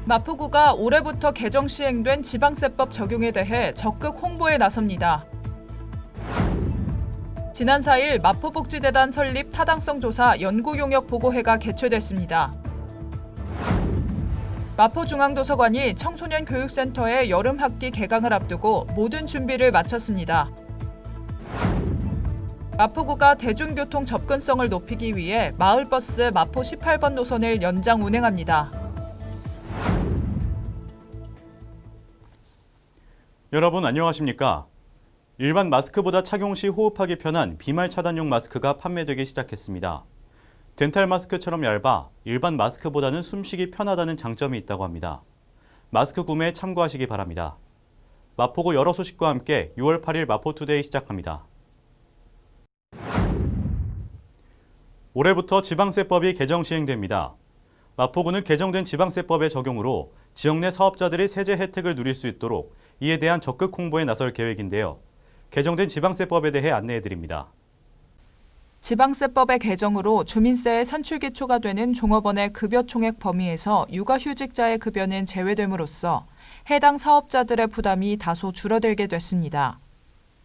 마포구가 올해부터 개정 시행된 지방세법 적용에 대해 적극 홍보에 나섭니다. 지난 4일 마포복지재단 설립 타당성 조사 연구용역 보고회가 개최됐습니다. 마포중앙도서관이 청소년 교육센터의 여름 학기 개강을 앞두고 모든 준비를 마쳤습니다. 마포구가 대중교통 접근성을 높이기 위해 마을버스 마포 18번 노선을 연장 운행합니다. 여러분 안녕하십니까? 일반 마스크보다 착용 시 호흡하기 편한 비말 차단용 마스크가 판매되기 시작했습니다. 덴탈 마스크처럼 얇아 일반 마스크보다는 숨쉬기 편하다는 장점이 있다고 합니다. 마스크 구매에 참고하시기 바랍니다. 마포구 여러 소식과 함께 6월 8일 마포투데이 시작합니다. 올해부터 지방세법이 개정 시행됩니다. 마포구는 개정된 지방세법의 적용으로 지역 내 사업자들이 세제 혜택을 누릴 수 있도록 이에 대한 적극 홍보에 나설 계획인데요. 개정된 지방세법에 대해 안내해드립니다. 지방세법의 개정으로 주민세의 산출기초가 되는 종업원의 급여 총액 범위에서 육아휴직자의 급여는 제외됨으로써 해당 사업자들의 부담이 다소 줄어들게 됐습니다.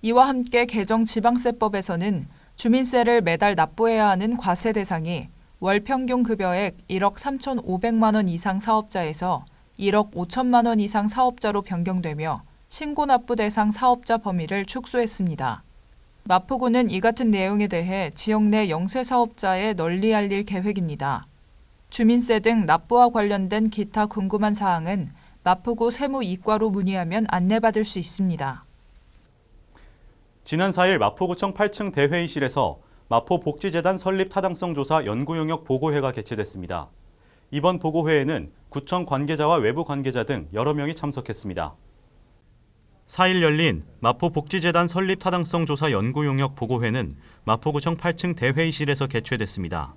이와 함께 개정 지방세법에서는 주민세를 매달 납부해야 하는 과세 대상이 월 평균 급여액 1억 3,500만 원 이상 사업자에서 1억 5천만 원 이상 사업자로 변경되며 신고 납부 대상 사업자 범위를 축소했습니다. 마포구는 이 같은 내용에 대해 지역 내 영세 사업자에 널리 알릴 계획입니다. 주민세 등 납부와 관련된 기타 궁금한 사항은 마포구 세무이과로 문의하면 안내받을 수 있습니다. 지난 4일 마포구청 8층 대회의실에서 마포복지재단 설립 타당성 조사 연구용역 보고회가 개최됐습니다. 이번 보고회에는 구청 관계자와 외부 관계자 등 여러 명이 참석했습니다. 4일 열린 마포복지재단 설립 타당성 조사 연구용역 보고회는 마포구청 8층 대회의실에서 개최됐습니다.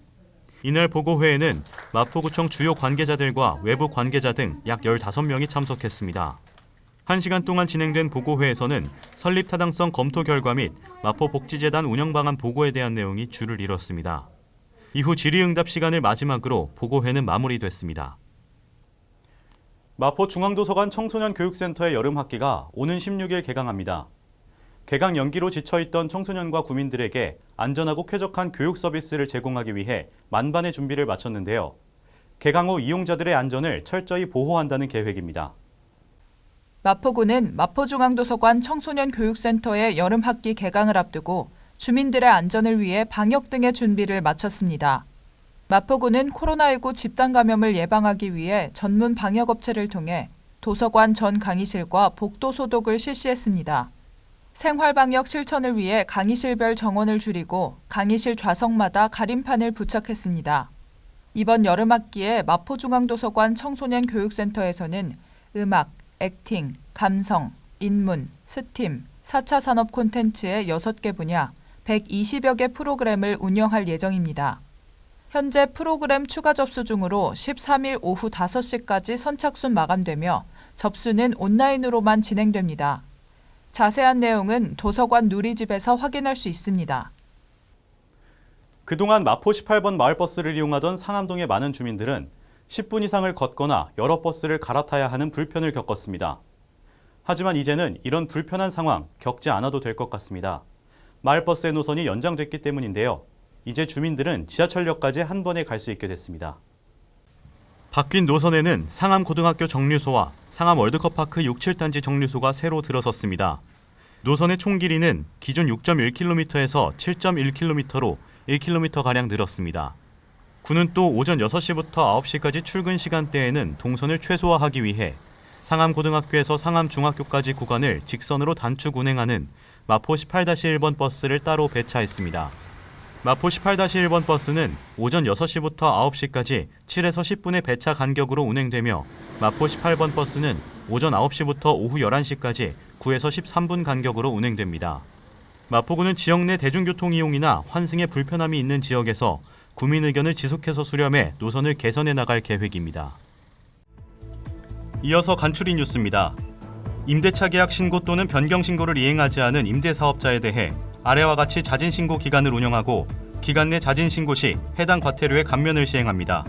이날 보고회에는 마포구청 주요 관계자들과 외부 관계자 등 약 15명이 참석했습니다. 1시간 동안 진행된 보고회에서는 설립 타당성 검토 결과 및 마포복지재단 운영 방안 보고에 대한 내용이 줄을 이뤘습니다. 이후 질의응답 시간을 마지막으로 보고회는 마무리됐습니다. 마포중앙도서관 청소년 교육센터의 여름 학기가 오는 16일 개강합니다. 개강 연기로 지쳐있던 청소년과 구민들에게 안전하고 쾌적한 교육 서비스를 제공하기 위해 만반의 준비를 마쳤는데요. 개강 후 이용자들의 안전을 철저히 보호한다는 계획입니다. 마포구는 마포중앙도서관 청소년 교육센터의 여름 학기 개강을 앞두고 주민들의 안전을 위해 방역 등의 준비를 마쳤습니다. 마포구는 코로나19 집단 감염을 예방하기 위해 전문 방역업체를 통해 도서관 전 강의실과 복도 소독을 실시했습니다. 생활방역 실천을 위해 강의실별 정원을 줄이고 강의실 좌석마다 가림판을 부착했습니다. 이번 여름학기에 마포중앙도서관 청소년 교육센터에서는 음악, 액팅, 감성, 인문, 스팀, 4차 산업 콘텐츠의 6개 분야, 120여 개 프로그램을 운영할 예정입니다. 현재 프로그램 추가 접수 중으로 13일 오후 5시까지 선착순 마감되며 접수는 온라인으로만 진행됩니다. 자세한 내용은 도서관 누리집에서 확인할 수 있습니다. 그동안 마포 18번 마을버스를 이용하던 상암동의 많은 주민들은 10분 이상을 걷거나 여러 버스를 갈아타야 하는 불편을 겪었습니다. 하지만 이제는 이런 불편한 상황 겪지 않아도 될 것 같습니다. 마을버스의 노선이 연장됐기 때문인데요. 이제 주민들은 지하철역까지 한 번에 갈 수 있게 됐습니다. 바뀐 노선에는 상암고등학교 정류소와 상암 월드컵파크 6, 7단지 정류소가 새로 들어섰습니다. 노선의 총 길이는 기존 6.1km에서 7.1km로 1km가량 늘었습니다. 구는 또 오전 6시부터 9시까지 출근 시간대에는 동선을 최소화하기 위해 상암고등학교에서 상암중학교까지 구간을 직선으로 단축 운행하는 마포 18-1번 버스를 따로 배차했습니다. 마포 18-1번 버스는 오전 6시부터 9시까지 7에서 10분의 배차 간격으로 운행되며 마포 18번 버스는 오전 9시부터 오후 11시까지 9에서 13분 간격으로 운행됩니다. 마포구는 지역 내 대중교통 이용이나 환승에 불편함이 있는 지역에서 구민 의견을 지속해서 수렴해 노선을 개선해 나갈 계획입니다. 이어서 간추린 뉴스입니다. 임대차 계약 신고 또는 변경 신고를 이행하지 않은 임대사업자에 대해 아래와 같이 자진신고 기간을 운영하고 기간 내 자진신고 시 해당 과태료의 감면을 시행합니다.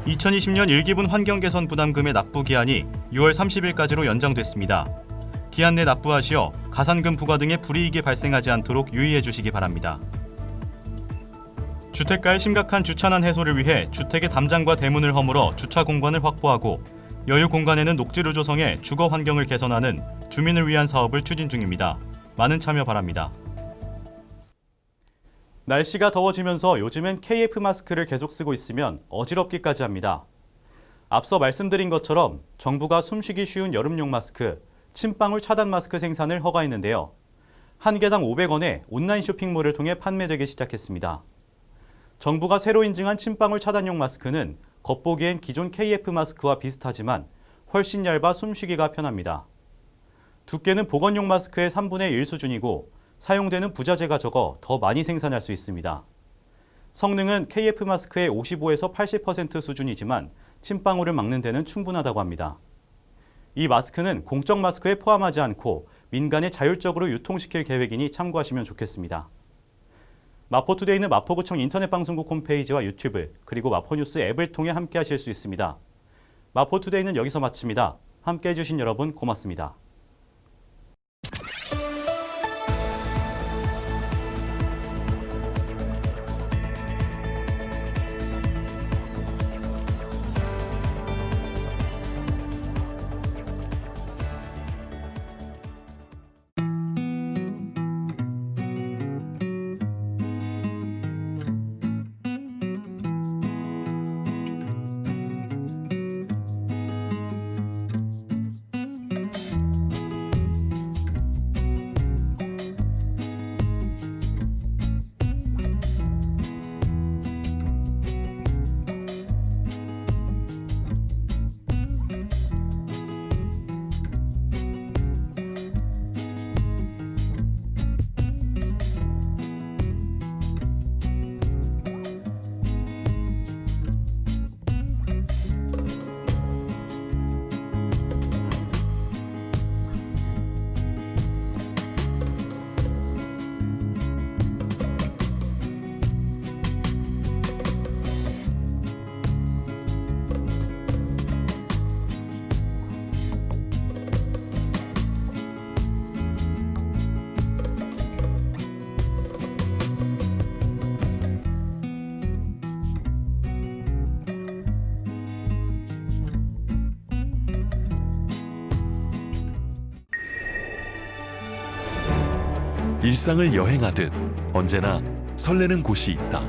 2020년 1기분 환경개선 부담금의 납부 기한이 6월 30일까지로 연장됐습니다. 기한 내 납부하시어 가산금 부과 등의 불이익이 발생하지 않도록 유의해 주시기 바랍니다. 주택가의 심각한 주차난 해소를 위해 주택의 담장과 대문을 허물어 주차 공간을 확보하고 여유 공간에는 녹지를 조성해 주거 환경을 개선하는 주민을 위한 사업을 추진 중입니다. 많은 참여 바랍니다. 날씨가 더워지면서 요즘엔 KF 마스크를 계속 쓰고 있으면 어지럽기까지 합니다. 앞서 말씀드린 것처럼 정부가 숨쉬기 쉬운 여름용 마스크, 침방울 차단 마스크 생산을 허가했는데요. 한 개당 500원에 온라인 쇼핑몰을 통해 판매되기 시작했습니다. 정부가 새로 인증한 침방울 차단용 마스크는 겉보기엔 기존 KF 마스크와 비슷하지만 훨씬 얇아 숨쉬기가 편합니다. 두께는 보건용 마스크의 3분의 1 수준이고 사용되는 부자재가 적어 더 많이 생산할 수 있습니다. 성능은 KF 마스크의 55에서 80% 수준이지만 침방울을 막는 데는 충분하다고 합니다. 이 마스크는 공적 마스크에 포함하지 않고 민간에 자율적으로 유통시킬 계획이니 참고하시면 좋겠습니다. 마포투데이는 마포구청 인터넷방송국 홈페이지와 유튜브 그리고 마포뉴스 앱을 통해 함께하실 수 있습니다. 마포투데이는 여기서 마칩니다. 함께해 주신 여러분 고맙습니다. 일상을 여행하듯 언제나 설레는 곳이 있다.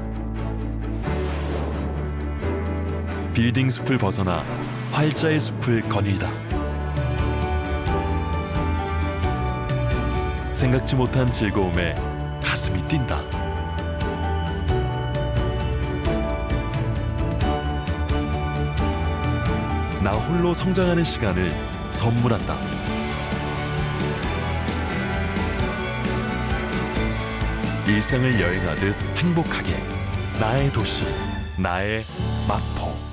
빌딩 숲을 벗어나 활자의 숲을 거닐다. 생각지 못한 즐거움에 가슴이 뛴다. 나 홀로 성장하는 시간을 선물한다. 일상을 여행하듯 행복하게 나의 도시, 나의 마포.